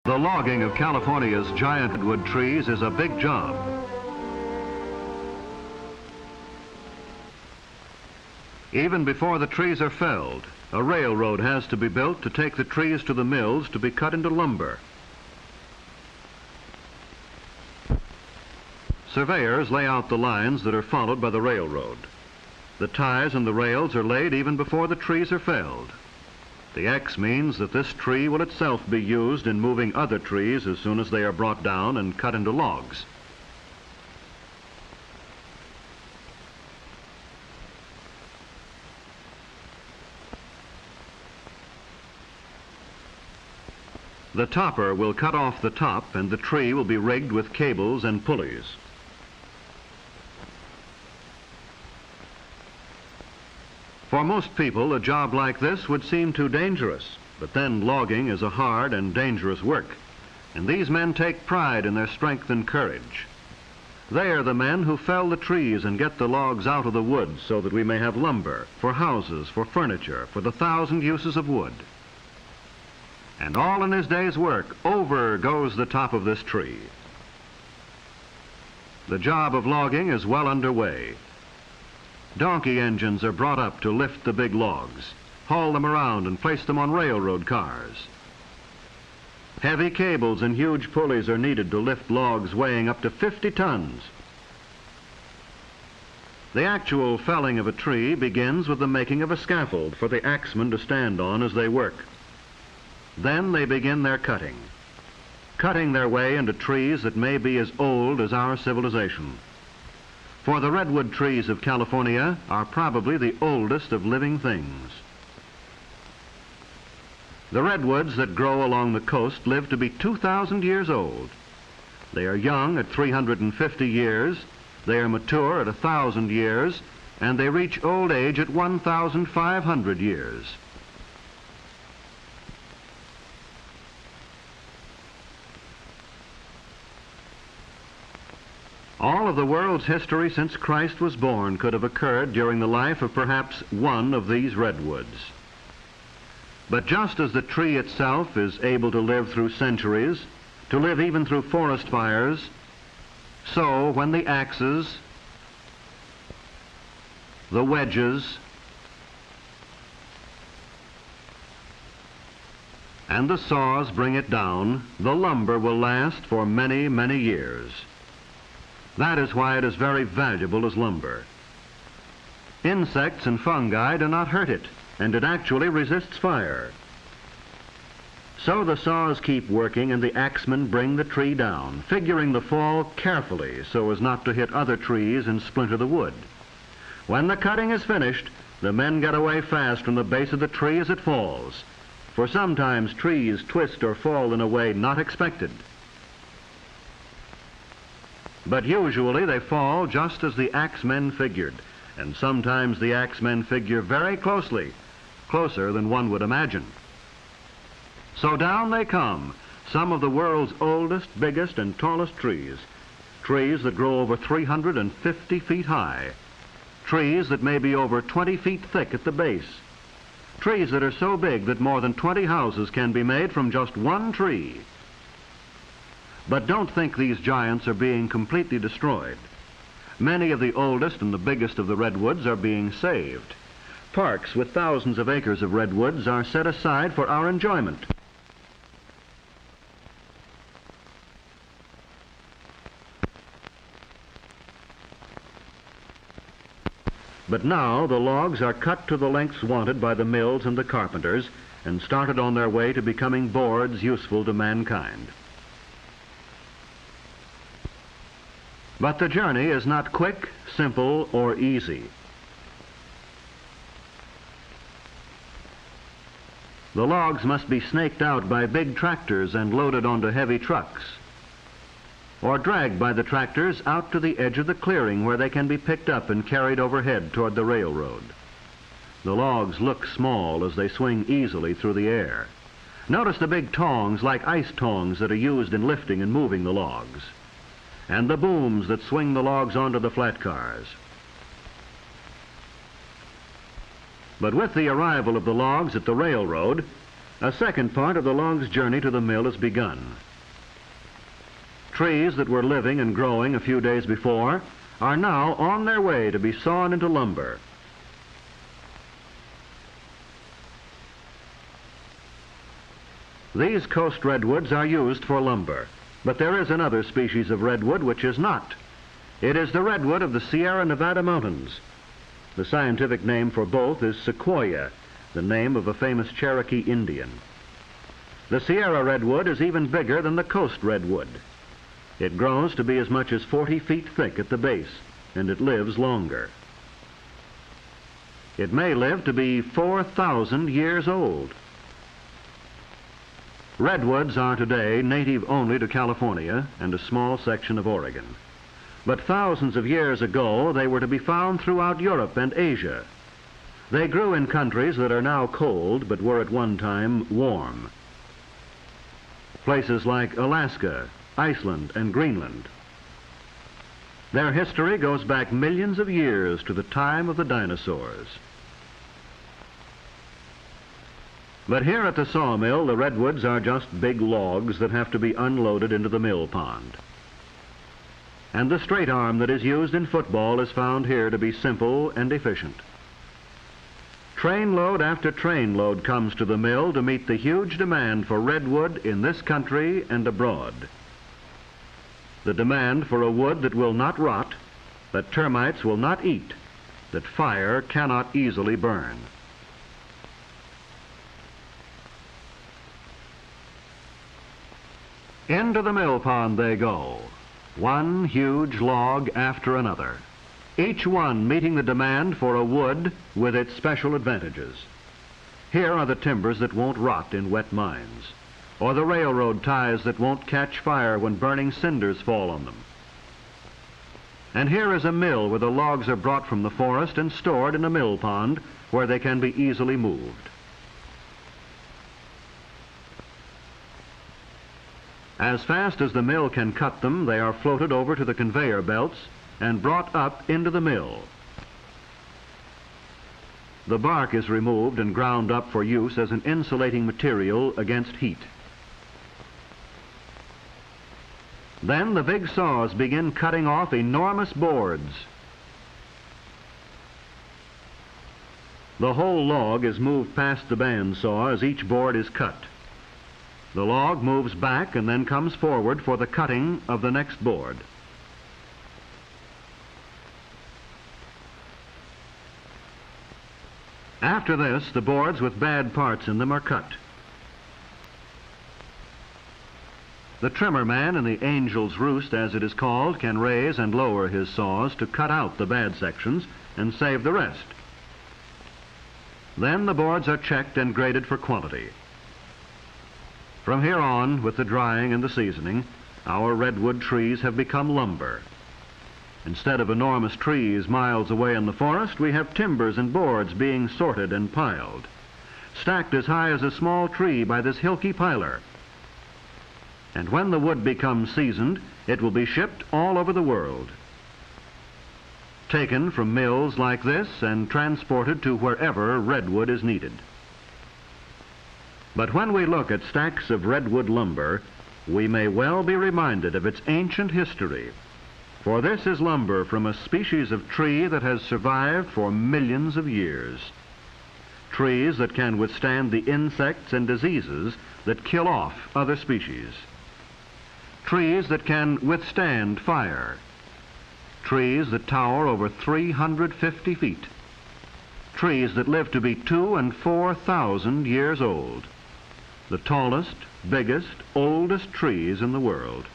The logging of California's giant redwood trees is a big job. Even before the trees are felled, a railroad has to be built to take the trees to the mills to be cut into lumber. Surveyors lay out the lines that are followed by the railroad. The ties and the rails are laid even before the trees are felled. The X means that this tree will itself be used in moving other trees as soon as they are brought down and cut into logs. The topper will cut off the top and the tree will be rigged with cables and pulleys. For most people, a job like this would seem too dangerous, but then logging is a hard and dangerous work, and these men take pride in their strength and courage. They are the men who fell the trees and get the logs out of the woods so that we may have lumber, for houses, for furniture, for the 1,000 uses of wood. And all in his day's work, over goes the top of this tree. The job of logging is well underway. Donkey engines are brought up to lift the big logs, haul them around and place them on railroad cars. Heavy cables and huge pulleys are needed to lift logs weighing up to 50 tons. The actual felling of a tree begins with the making of a scaffold for the axemen to stand on as they work. Then they begin their cutting their way into trees that may be as old as our civilization. For the redwood trees of California are probably the oldest of living things. The redwoods that grow along the coast live to be 2,000 years old. They are young at 350 years, they are mature at 1,000 years, and they reach old age at 1,500 years. All of the world's history since Christ was born could have occurred during the life of perhaps one of these redwoods. But just as the tree itself is able to live through centuries, to live even through forest fires, so when the axes, the wedges, and the saws bring it down, the lumber will last for many, many years. That is why it is very valuable as lumber. Insects and fungi do not hurt it, and it actually resists fire. So the saws keep working and the axemen bring the tree down, figuring the fall carefully so as not to hit other trees and splinter the wood. When the cutting is finished, the men get away fast from the base of the tree as it falls, for sometimes trees twist or fall in a way not expected. But usually they fall just as the axemen figured, and sometimes the axemen figure very closely, closer than one would imagine. So down they come, some of the world's oldest, biggest, and tallest trees, trees that grow over 350 feet high, trees that may be over 20 feet thick at the base, trees that are so big that more than 20 houses can be made from just one tree. But don't think these giants are being completely destroyed. Many of the oldest and the biggest of the redwoods are being saved. Parks with thousands of acres of redwoods are set aside for our enjoyment. But now the logs are cut to the lengths wanted by the mills and the carpenters and started on their way to becoming boards useful to mankind. But the journey is not quick, simple, or easy. The logs must be snaked out by big tractors and loaded onto heavy trucks, or dragged by the tractors out to the edge of the clearing where they can be picked up and carried overhead toward the railroad. The logs look small as they swing easily through the air. Notice the big tongs like ice tongs that are used in lifting and moving the logs, and the booms that swing the logs onto the flat cars. But with the arrival of the logs at the railroad, A second part of the log's journey to the mill has begun. Trees that were living and growing a few days before are now on their way to be sawn into lumber. These coast redwoods are used for lumber, but there is another species of redwood which is not. It is the redwood of the Sierra Nevada mountains. The scientific name for both is sequoia, the name of a famous Cherokee Indian. The Sierra redwood is even bigger than the coast redwood. It grows to be as much as 40 feet thick at the base, and it lives longer. It may live to be 4,000 years old. Redwoods are today native only to California and a small section of Oregon. But thousands of years ago, they were to be found throughout Europe and Asia. They grew in countries that are now cold, but were at one time warm. Places like Alaska, Iceland, and Greenland. Their history goes back millions of years to the time of the dinosaurs. But here at the sawmill, the redwoods are just big logs that have to be unloaded into the mill pond. And the straight arm that is used in football is found here to be simple and efficient. Trainload after trainload comes to the mill to meet the huge demand for redwood in this country and abroad. The demand for a wood that will not rot, that termites will not eat, that fire cannot easily burn. Into the mill pond they go, one huge log after another, each one meeting the demand for a wood with its special advantages. Here are the timbers that won't rot in wet mines, or the railroad ties that won't catch fire when burning cinders fall on them. And here is a mill where the logs are brought from the forest and stored in a mill pond where they can be easily moved. As fast as the mill can cut them, they are floated over to the conveyor belts and brought up into the mill. The bark is removed and ground up for use as an insulating material against heat. Then the big saws begin cutting off enormous boards. The whole log is moved past the bandsaw as each board is cut. The log moves back and then comes forward for the cutting of the next board. After this, the boards with bad parts in them are cut. The trimmer man in the angel's roost, as it is called, can raise and lower his saws to cut out the bad sections and save the rest. Then the boards are checked and graded for quality. From here on, with the drying and the seasoning, our redwood trees have become lumber. Instead of enormous trees miles away in the forest, we have timbers and boards being sorted and piled, stacked as high as a small tree by this hilky piler. And when the wood becomes seasoned, it will be shipped all over the world, taken from mills like this and transported to wherever redwood is needed. But when we look at stacks of redwood lumber, we may well be reminded of its ancient history, for this is lumber from a species of tree that has survived for millions of years. Trees that can withstand the insects and diseases that kill off other species. Trees that can withstand fire. Trees that tower over 350 feet. Trees that live to be 2,000 and 4,000 years old. The tallest, biggest, oldest trees in the world.